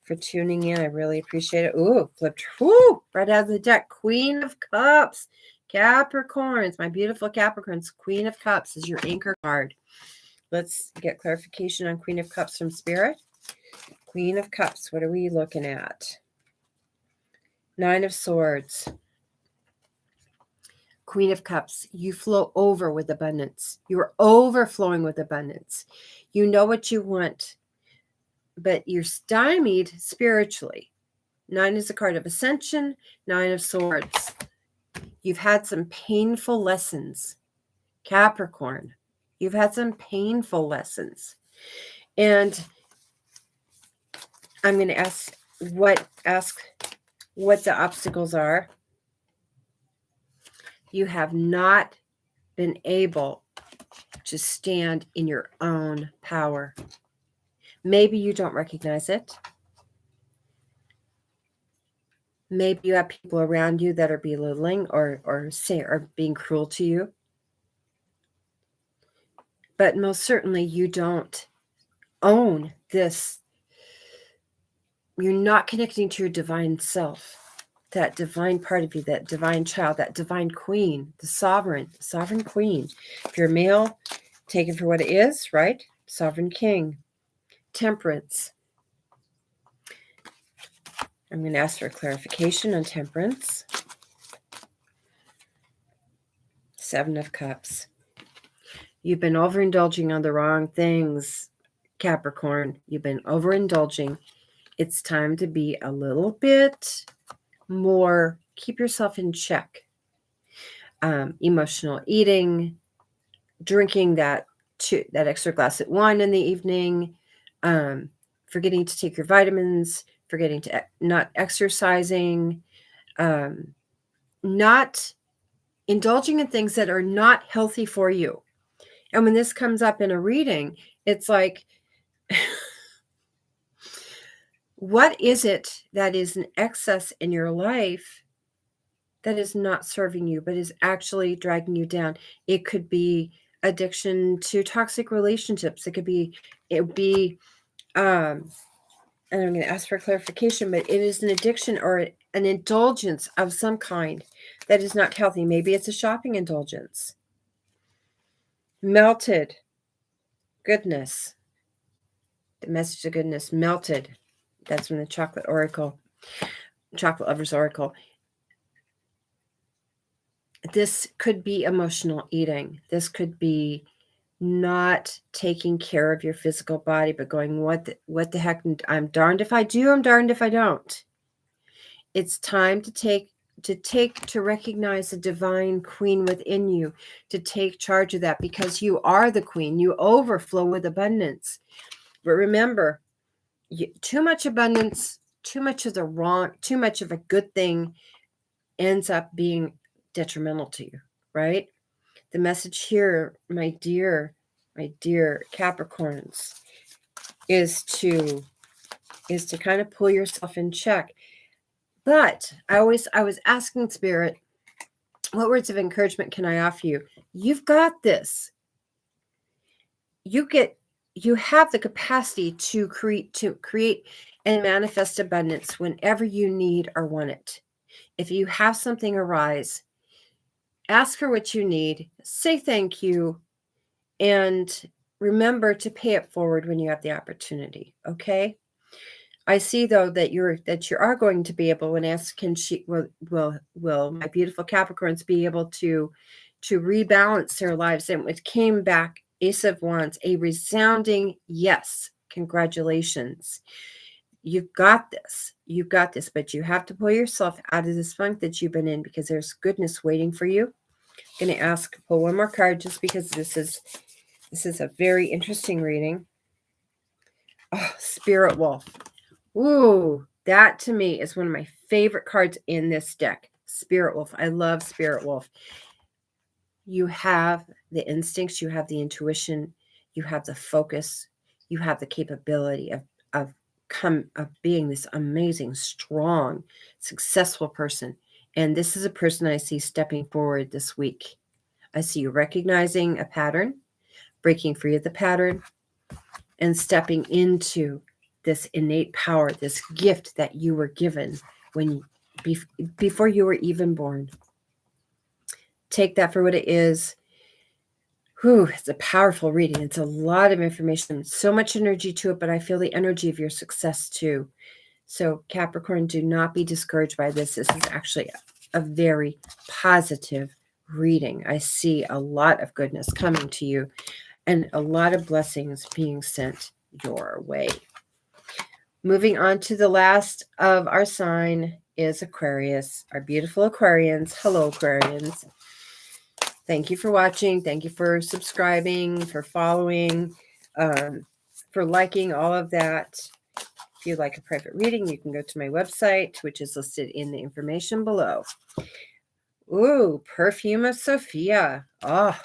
[SPEAKER 1] for tuning in. I really appreciate it. Ooh, flipped. Ooh, right out of the deck. Queen of Cups. Capricorns, my beautiful Capricorns. Queen of Cups is your anchor card. Let's get clarification on Queen of Cups from Spirit. Queen of Cups, what are we looking at? Nine of Swords. Queen of Cups, you flow over with abundance. You're overflowing with abundance. You know what you want, but you're stymied spiritually. Nine is a card of ascension. Nine of Swords. You've had some painful lessons, Capricorn. You've had some painful lessons. And I'm going to ask what the obstacles are. You have not been able to stand in your own power. Maybe you don't recognize it. Maybe you have people around you that are belittling or being cruel to you. But most certainly you don't own this. You're not connecting to your divine self. that divine part of you, that divine child, that divine queen, the sovereign queen. If you're a male, take it for what it is, right? Sovereign king. Temperance. I'm going to ask for clarification on temperance. Seven of Cups. You've been overindulging on the wrong things, Capricorn. You've been overindulging. It's time to be a little bit more, keep yourself in check. Emotional eating, drinking that extra glass of wine in the evening, forgetting to take your vitamins, forgetting to not exercising, not indulging in things that are not healthy for you. And when this comes up in a reading, it's like, what is it that is an excess in your life that is not serving you, but is actually dragging you down? It could be addiction to toxic relationships. It would be, and I'm going to ask for clarification, but it is an addiction or an indulgence of some kind that is not healthy. Maybe it's a shopping indulgence. Melted. Goodness. The message of goodness. Melted. That's from the Chocolate Lovers Oracle. This could be emotional eating. This could be not taking care of your physical body, but going, what the heck? I'm darned if I do, I'm darned if I don't. It's time to recognize the divine queen within you, to take charge of that, because you are the queen. You overflow with abundance. But remember, too much abundance, too much of a good thing ends up being detrimental to you, right? The message here, my dear Capricorns, is to kind of pull yourself in check. But I was asking Spirit, what words of encouragement can I offer you? You've got this. You have the capacity to create and manifest abundance whenever you need or want it. If you have something arise, ask for what you need, say thank you, and remember to pay it forward when you have the opportunity. Okay. I see though that you are going to be able, when asked, will my beautiful Capricorns be able to rebalance their lives? And it came back, Ace of Wands, a resounding yes. Congratulations. You've got this. You've got this, but you have to pull yourself out of this funk that you've been in, because there's goodness waiting for you. I'm going to pull one more card, just because this is a very interesting reading. Oh, Spirit Wolf. Ooh, that to me is one of my favorite cards in this deck. Spirit Wolf. I love Spirit Wolf. You have the instincts, you have the intuition, you have the focus, you have the capability of being this amazing, strong, successful person. And this is a person I see stepping forward this week. I see you recognizing a pattern, breaking free of the pattern, and stepping into this innate power, this gift that you were given before you were even born. Take that for what it is. Whew, it's a powerful reading. It's a lot of information, so much energy to it, but I feel the energy of your success too. So Capricorn, do not be discouraged by this. This is actually a very positive reading. I see a lot of goodness coming to you and a lot of blessings being sent your way. Moving on to the last of our sign is Aquarius, our beautiful Aquarians. Hello, Aquarians. Thank you for watching. Thank you for subscribing, for following, for liking, all of that. If you'd like a private reading, you can go to my website, which is listed in the information below. Ooh, Perfume of Sophia. Oh,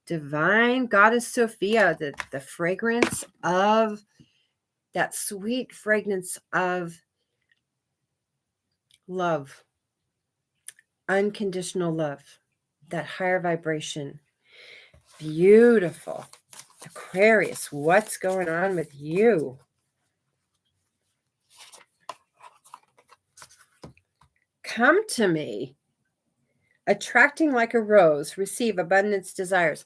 [SPEAKER 1] Divine Goddess Sophia, the fragrance of that sweet fragrance of love, unconditional love, that higher vibration. Beautiful. Aquarius, what's going on with you? come to me. Attracting like a rose, receive abundance desires.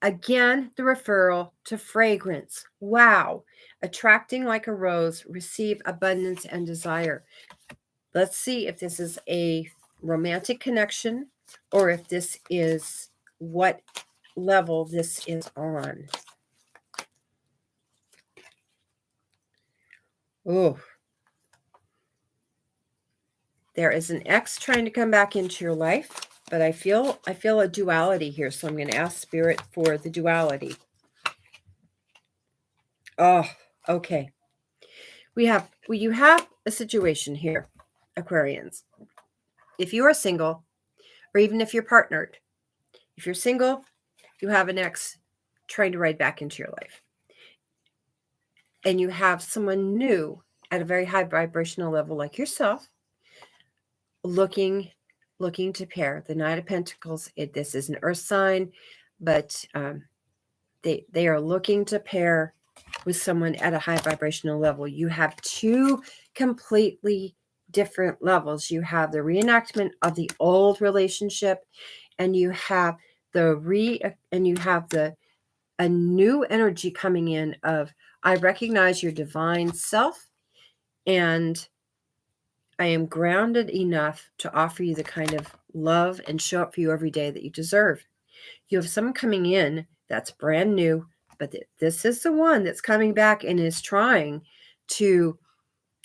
[SPEAKER 1] Again, the referral to fragrance. Wow. Attracting like a rose, receive abundance and desire. Let's see if this is a romantic connection or if this is what level this is on. Oh. There is an ex trying to come back into your life, but I feel a duality here, so I'm going to ask Spirit for the duality. Oh, okay. You have a situation here, Aquarians. If you are single, or even if you're partnered, if you're single, you have an ex trying to ride back into your life. And you have someone new at a very high vibrational level like yourself, looking to pair. The Knight of Pentacles, this is an earth sign, but they are looking to pair with someone at a high vibrational level. You have two completely different levels. You have the reenactment of the old relationship, and you have a new energy coming in of, I recognize your divine self, and I am grounded enough to offer you the kind of love and show up for you every day that you deserve. You have someone coming in that's brand new, but this is the one that's coming back and is trying to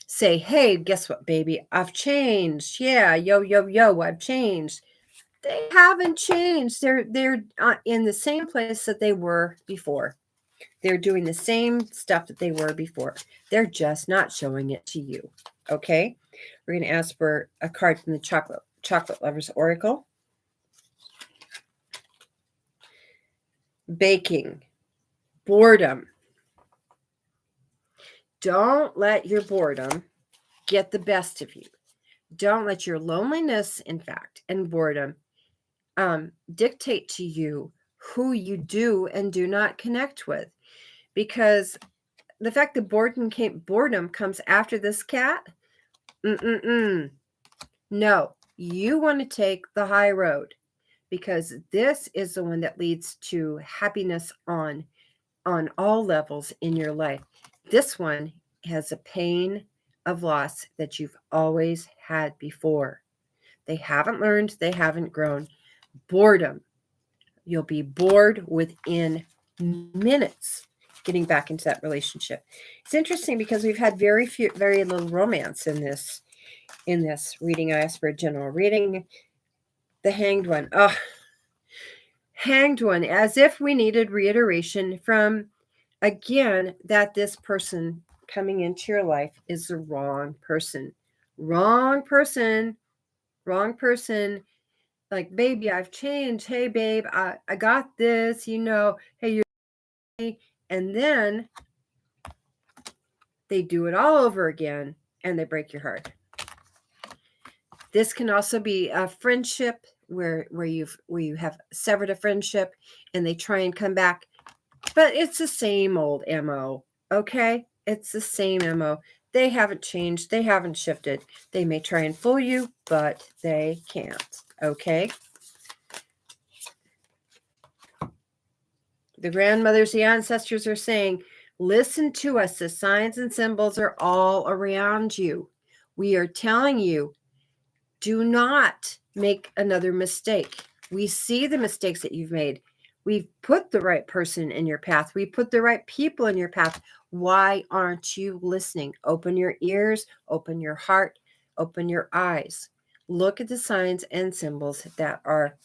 [SPEAKER 1] say, hey, guess what, baby? I've changed. Yeah, yo, I've changed. They haven't changed. They're in the same place that they were before. They're doing the same stuff that they were before. They're just not showing it to you. Okay? We're going to ask for a card from the Chocolate Lovers Oracle. Baking. Boredom. Don't let your boredom get the best of you. Don't let your loneliness, in fact, and boredom dictate to you who you do and do not connect with. Because the fact that boredom comes after this cat, no, you want to take the high road, because this is the one that leads to happiness on all levels in your life. This one has a pain of loss that you've always had before. They haven't learned, they haven't grown. Boredom. You'll be bored within minutes getting back into that relationship. It's interesting because we've had very little romance in this reading. I asked for a general reading. The Hanged One. Oh, Hanged One, as if we needed reiteration from, again, that this person coming into your life is the wrong person. Wrong person. Wrong person. Like, baby, I've changed. Hey, babe, I got this. Hey, you're... And then they do it all over again, and they break your heart. This can also be a friendship where you have severed a friendship, and they try and come back, but it's the same old MO. Okay, it's the same MO. They haven't changed. They haven't shifted. They may try and fool you, but they can't. Okay. The grandmothers, the ancestors are saying, listen to us. The signs and symbols are all around you. We are telling you, do not make another mistake. We see the mistakes that you've made. We've put the right person in your path. We put the right people in your path. Why aren't you listening? Open your ears, open your heart, open your eyes. Look at the signs and symbols that are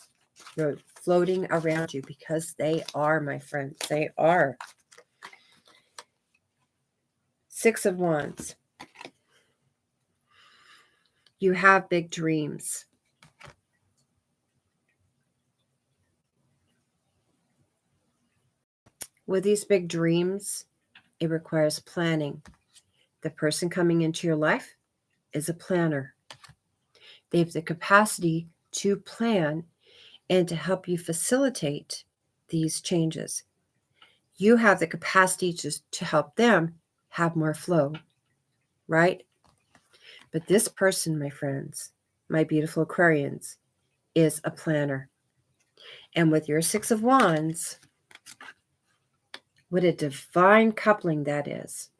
[SPEAKER 1] floating around you, because they are, my friends. They are. Six of Wands. You have big dreams. With these big dreams, it requires planning. The person coming into your life is a planner. They have the capacity to plan and to help you facilitate these changes. You have the capacity to help them have more flow, right? But this person, my friends, my beautiful Aquarians, is a planner. And with your Six of Wands, what a divine coupling that is.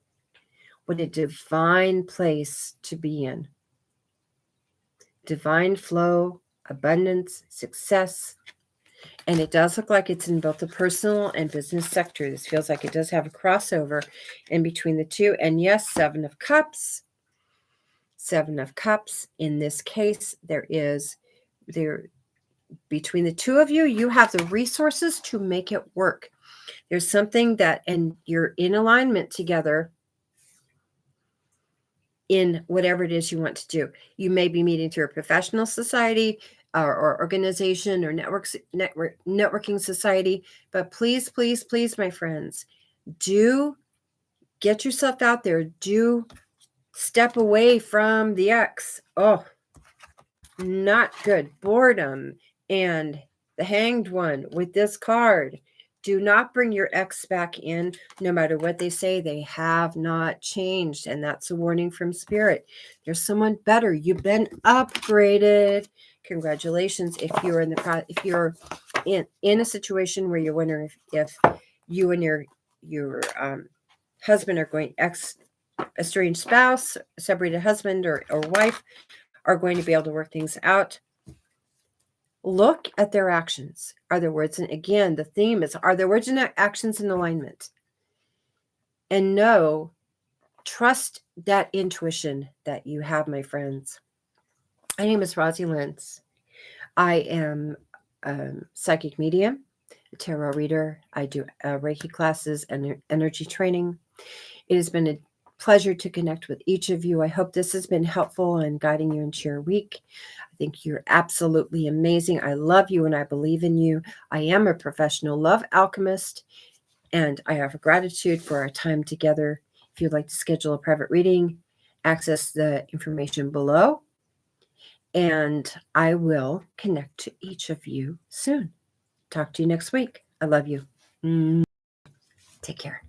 [SPEAKER 1] What a divine place to be in. Divine flow, abundance, success. And it does look like it's in both the personal and business sector. This feels like it does have a crossover in between the two. And yes, Seven of Cups. Seven of Cups. In this case, there between the two of you, you have the resources to make it work. There's something that, and you're in alignment together in whatever it is you want to do. You may be meeting through a professional society or organization or networking society, but please, please, please, my friends, do get yourself out there. Do step away from the ex. Oh, not good. Boredom and the Hanged One with this card. Do not bring your ex back in, no matter what they say. They have not changed, and that's a warning from Spirit. There's someone better. You've been upgraded. Congratulations. If you're in a situation where you're wondering if you and your husband are going estranged spouse, separated husband or wife are going to be able to work things out. Look at their actions. Are their words, and again, the theme is, are their words and actions in alignment? And trust that intuition that you have, my friends. My name is Razzi Lentz. I am a psychic medium, a tarot reader. I do Reiki classes and energy training. It has been a pleasure to connect with each of you. I hope this has been helpful in guiding you into your week. I think you're absolutely amazing. I love you and I believe in you. I am a professional love alchemist, and I have gratitude for our time together. If you'd like to schedule a private reading, access the information below, and I will connect to each of you soon. Talk to you next week. I love you. Take care.